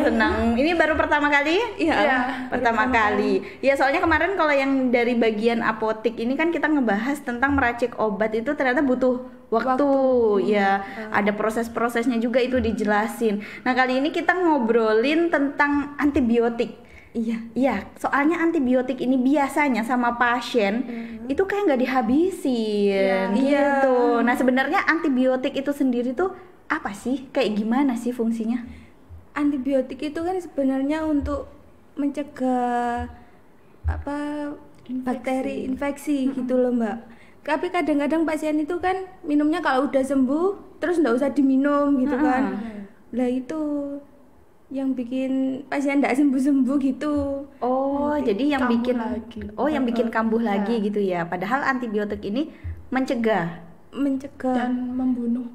senang. Ini baru pertama kali? Iya, pertama kali. Ya soalnya kemarin kalau yang dari bagian apotik ini kan kita ngebahas tentang meracik obat itu ternyata butuh waktu. Ya, ada proses-prosesnya juga itu dijelasin. Nah, kali ini kita ngobrolin tentang antibiotik. Iya, soalnya antibiotik ini biasanya sama pasien itu kayak nggak dihabisin gitu. Nah, sebenarnya antibiotik itu sendiri tuh apa sih? Kayak gimana sih fungsinya? Antibiotik itu kan sebenarnya untuk mencegah bakteri infeksi gitu loh Mbak. Tapi kadang-kadang pasien itu kan minumnya kalau udah sembuh terus nggak usah diminum gitu kan. Lah itu yang bikin pasien nggak sembuh-sembuh gitu. Jadi yang kambuh bikin lagi. yang bikin kambuh lagi gitu ya. Padahal antibiotik ini mencegah Dan membunuh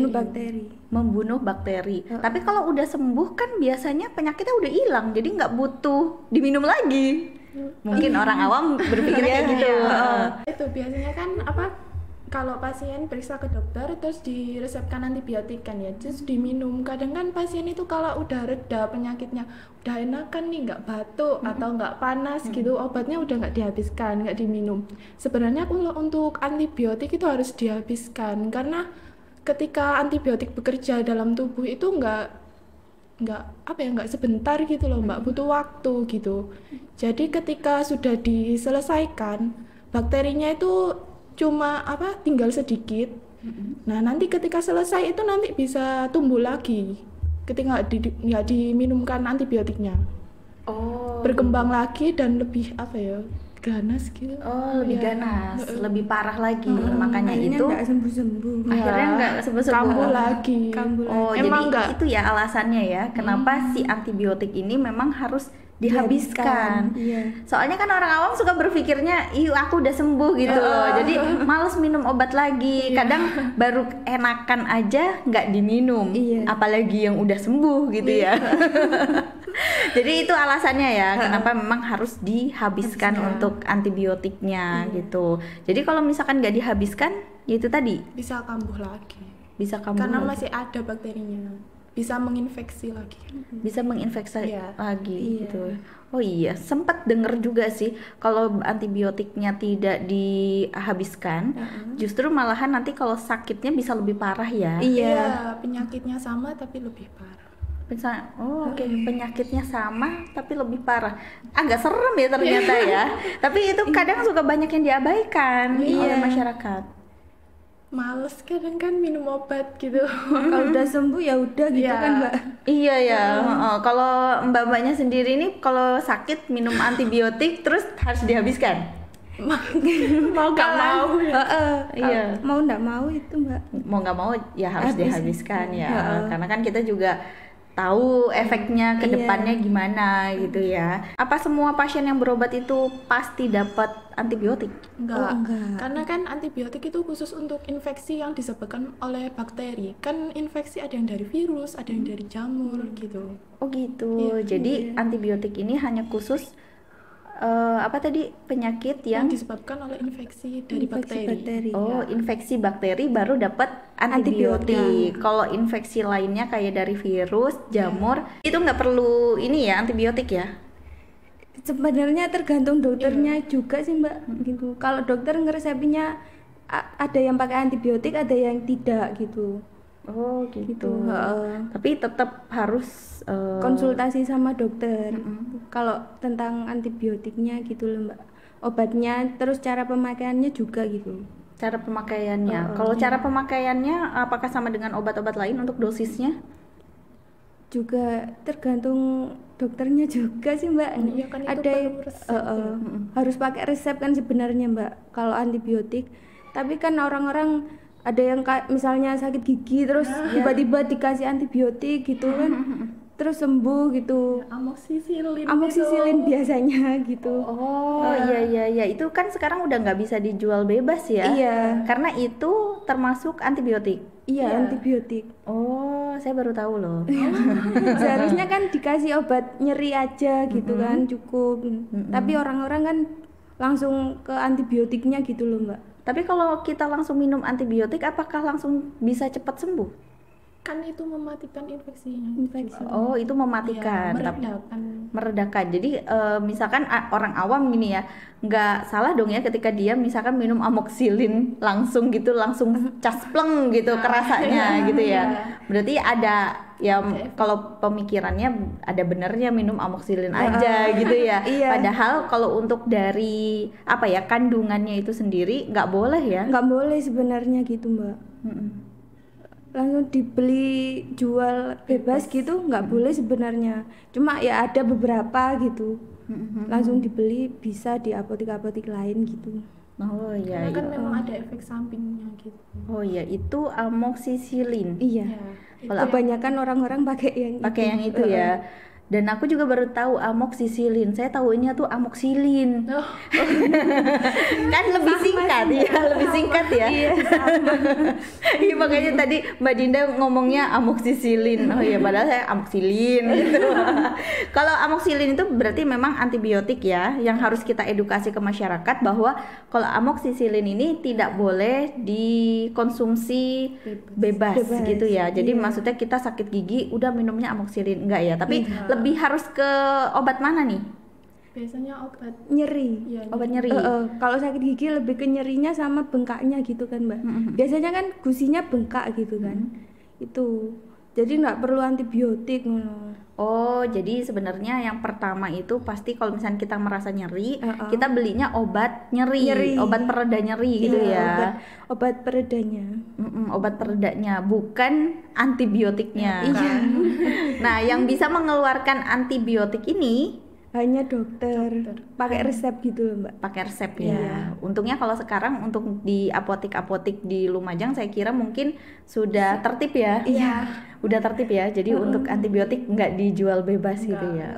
bakteri. membunuh bakteri. Tapi kalau udah sembuh kan biasanya penyakitnya udah hilang, jadi nggak butuh diminum lagi. Mungkin orang awam berpikirnya kayak gitu. Itu biasanya kan kalau pasien periksa ke dokter terus diresepkan antibiotik kan ya, terus diminum. Kadang kan pasien itu kalau udah reda penyakitnya, udah enakan nih, nggak batuk atau nggak panas gitu, obatnya udah nggak dihabiskan, nggak diminum. Sebenarnya kalau untuk antibiotik itu harus dihabiskan, karena ketika antibiotik bekerja dalam tubuh itu nggak sebentar gitu loh Mbak, butuh waktu gitu. Jadi ketika sudah diselesaikan, bakterinya itu cuma tinggal sedikit. Nah, nanti ketika selesai itu nanti bisa tumbuh lagi ketika nggak diminumkan antibiotiknya. Berkembang lagi dan lebih ganas gitu. Lebih ganas, lebih parah lagi. Makanya Akhirnya itu nggak sembuh-sembuh. akhirnya nggak sembuh-sembuh. Kambuh lagi. Jadi nggak itu ya alasannya ya kenapa si antibiotik ini memang harus dihabiskan. Soalnya kan orang awam suka berpikirnya, aku udah sembuh gitu loh. Jadi males minum obat lagi. Kadang baru enakan aja nggak diminum. Apalagi yang udah sembuh gitu ya. Jadi itu alasannya ya kenapa memang harus dihabiskan untuk antibiotiknya gitu. Jadi kalau misalkan nggak dihabiskan, ya itu tadi bisa kambuh lagi. bisa kambuh Karena lagi. masih ada bakterinya. Bisa menginfeksi lagi. Bisa menginfeksi Iya. lagi gitu. Oh iya, sempat denger juga sih kalau antibiotiknya tidak dihabiskan, justru malahan nanti kalau sakitnya bisa lebih parah ya. Iya, penyakitnya sama tapi lebih parah. Penyakitnya sama tapi lebih parah. Agak serem ya ternyata ya. Tapi itu kadang suka banyak yang diabaikan oleh masyarakat. Males kadang kan minum obat gitu. Kalau udah sembuh ya udah gitu kan Mbak. Iya ya. Kalau mbak-mbaknya sendiri nih kalau sakit minum antibiotik terus harus dihabiskan. Mau gak mau. Iya. Mau nggak mau itu Mbak. Mau nggak mau ya harus Habis. dihabiskan ya. Karena kan kita juga tahu efeknya ke depannya gimana gitu ya. Apa semua pasien yang berobat itu pasti dapat antibiotik? Enggak. Karena kan antibiotik itu khusus untuk infeksi yang disebabkan oleh bakteri. Kan infeksi ada yang dari virus, ada yang dari jamur gitu. Oh gitu. Jadi antibiotik ini hanya khusus penyakit yang Yang disebabkan oleh infeksi dari bakteri. infeksi bakteri baru dapat antibiotik. Kalau infeksi lainnya kayak dari virus, jamur, itu nggak perlu ini ya antibiotik ya? Sebenarnya tergantung dokternya juga sih Mbak gitu. Kalau dokter ngeresepinya ada yang pakai antibiotik, ada yang tidak gitu. Oh gitu. Tapi tetap harus Konsultasi sama dokter. Kalau tentang antibiotiknya gitu loh Mbak. Obatnya terus cara pemakaiannya juga gitu. Cara pemakaiannya. Kalau cara pemakaiannya apakah sama dengan obat-obat lain untuk dosisnya? Juga tergantung dokternya juga sih Mbak. Iya kan, itu ada perlu resep harus pakai resep kan sebenarnya Mbak kalau antibiotik. Tapi kan orang-orang ada yang misalnya sakit gigi terus tiba-tiba dikasih antibiotik gitu kan. Terus sembuh gitu. Amoxicillin biasanya gitu. Iya itu kan sekarang udah nggak bisa dijual bebas ya. Iya. Karena itu termasuk antibiotik. Iya, antibiotik. Oh, saya baru tahu loh. Seharusnya kan dikasih obat nyeri aja gitu kan cukup. Tapi orang-orang kan langsung ke antibiotiknya gitu loh Mbak. Tapi kalau kita langsung minum antibiotik apakah langsung bisa cepat sembuh? kan itu mematikan infeksinya. infeksi. Oh, itu mematikan, Iya, tapi meredakan. meredakan. Jadi misalkan orang awam gini ya, nggak salah dong ya ketika dia misalkan minum amoxicillin langsung gitu, langsung caspleng gitu kerasanya gitu ya. Berarti ada ya kalau pemikirannya ada benernya minum amoxicillin aja gitu ya. Iya. Padahal kalau untuk dari apa ya kandungannya itu sendiri nggak boleh ya. Nggak boleh sebenarnya gitu Mbak. Mm-mm. Langsung dibeli jual bebas gitu nggak boleh sebenarnya. Cuma ya ada beberapa gitu. Langsung dibeli bisa di apotek-apotek lain gitu. Oh iya, Karena kan iya. memang ada efek sampingnya gitu. Oh iya, itu amoxicillin. Iya. Kalau Kebanyakan orang-orang pakai yang pakai yang itu ya. Dan aku juga baru tahu amoxicillin. Saya tahunya tuh amoxilin. Oh, Kan lebih singkat ya, lebih singkat ya. Iya, sama. Iya makanya tadi Mbak Dinda ngomongnya amoxicillin. Oh iya padahal saya amoxilin gitu. Kalau amoxilin itu berarti memang antibiotik ya, yang harus kita edukasi ke masyarakat bahwa kalau amoxicillin ini tidak boleh dikonsumsi bebas gitu ya. Jadi maksudnya kita sakit gigi udah minumnya amoxicillin enggak ya, tapi lebih harus ke obat mana nih? biasanya obat. Nyeri. Iya, Obat nyeri. Kalau sakit gigi lebih ke nyerinya sama bengkaknya gitu kan Mbak. Biasanya kan gusinya bengkak gitu kan. Itu. Jadi nggak perlu antibiotik ngono. Oh, jadi sebenarnya yang pertama itu pasti kalau misalnya kita merasa nyeri, kita belinya obat nyeri, obat pereda nyeri gitu ya. Obat peredanya. Obat peredanya, bukan antibiotiknya. Nah, yang bisa mengeluarkan antibiotik ini Hanya dokter. Pakai resep gitu loh Mbak. pakai resep ya. Untungnya kalau sekarang untuk di apotek-apotek di Lumajang saya kira mungkin sudah tertib ya. Iya. Udah tertib ya. Jadi untuk antibiotik nggak dijual bebas gitu ya.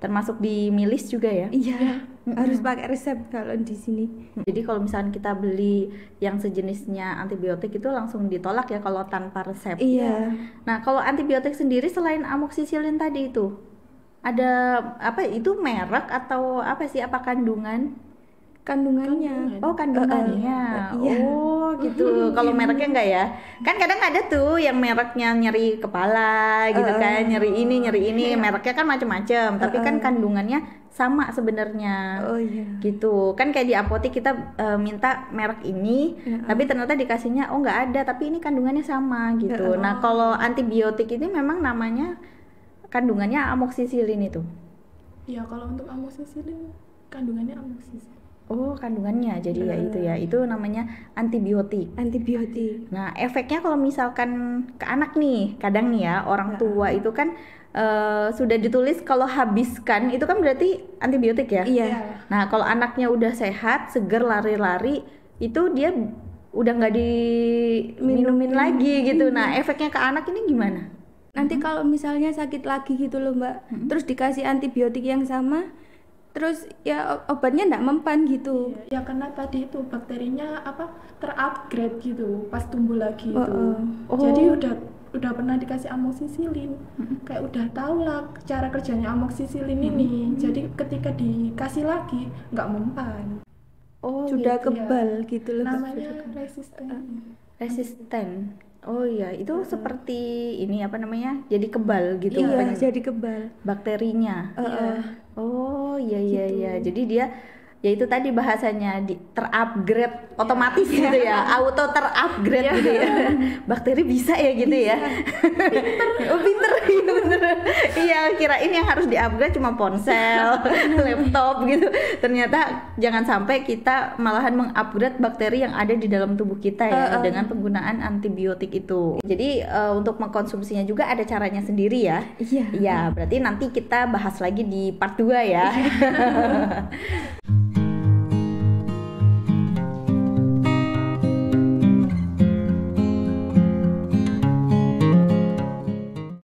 Termasuk di milis juga ya. Iya. Harus pakai resep kalau di sini. Jadi kalau misalnya kita beli yang sejenisnya antibiotik itu langsung ditolak ya kalau tanpa resep. Iya. Nah, kalau antibiotik sendiri selain amoxicillin tadi itu ada apa itu merek atau apa sih, apa kandungan? Kandungannya. Oh, kandungannya. Iya. Oh, gitu. Kalau mereknya enggak ya? Kan kadang ada tuh yang mereknya nyeri kepala gitu kan, nyeri ini, mereknya kan macam-macam, tapi kan kandungannya sama sebenarnya. Oh iya. Gitu. Kan kayak di apotek kita minta merek ini, tapi ternyata dikasihnya oh enggak ada, tapi ini kandungannya sama gitu. Nah, kalau antibiotik ini memang namanya kandungannya amoxicillin itu. Ya kalau untuk amoxicillin kandungannya amoxicillin. Oh, kandungannya jadi ya itu ya. Itu namanya antibiotik. Antibiotik. Nah, efeknya kalau misalkan ke anak nih, kadang nih ya orang tua itu kan sudah ditulis kalau habiskan itu kan berarti antibiotik ya. Iya. Nah, kalau anaknya udah sehat, seger, lari-lari, itu dia udah nggak diminumin lagi gitu. Nah, efeknya ke anak ini gimana? Nanti kalau misalnya sakit lagi gitu loh Mbak, terus dikasih antibiotik yang sama, terus ya obatnya enggak mempan gitu. Ya karena tadi itu bakterinya apa terupgrade gitu pas tumbuh lagi itu. Jadi udah pernah dikasih amoxicillin, kayak udah tahu lah cara kerjanya amoxicillin ini. Jadi ketika dikasih lagi nggak mempan. Oh, Sudah gitu. kebal gitu loh Mbak. Namanya resisten. Resisten. Oh iya, itu seperti ini apa namanya? Jadi kebal gitu Iya, jadi kebal. bakterinya. Oh iya iya iya. Jadi dia ya itu tadi bahasanya terupgrade otomatis gitu ya, auto terupgrade gitu ya. Bakteri bisa ya gitu ya. Oh pinter, iya bener. Iya kirain yang harus diupgrade cuma ponsel, laptop gitu. Ternyata jangan sampai kita malahan mengupgrade bakteri yang ada di dalam tubuh kita ya dengan penggunaan antibiotik itu. Jadi untuk mengkonsumsinya juga ada caranya sendiri ya. Iya. Iya, berarti nanti kita bahas lagi di part 2 ya.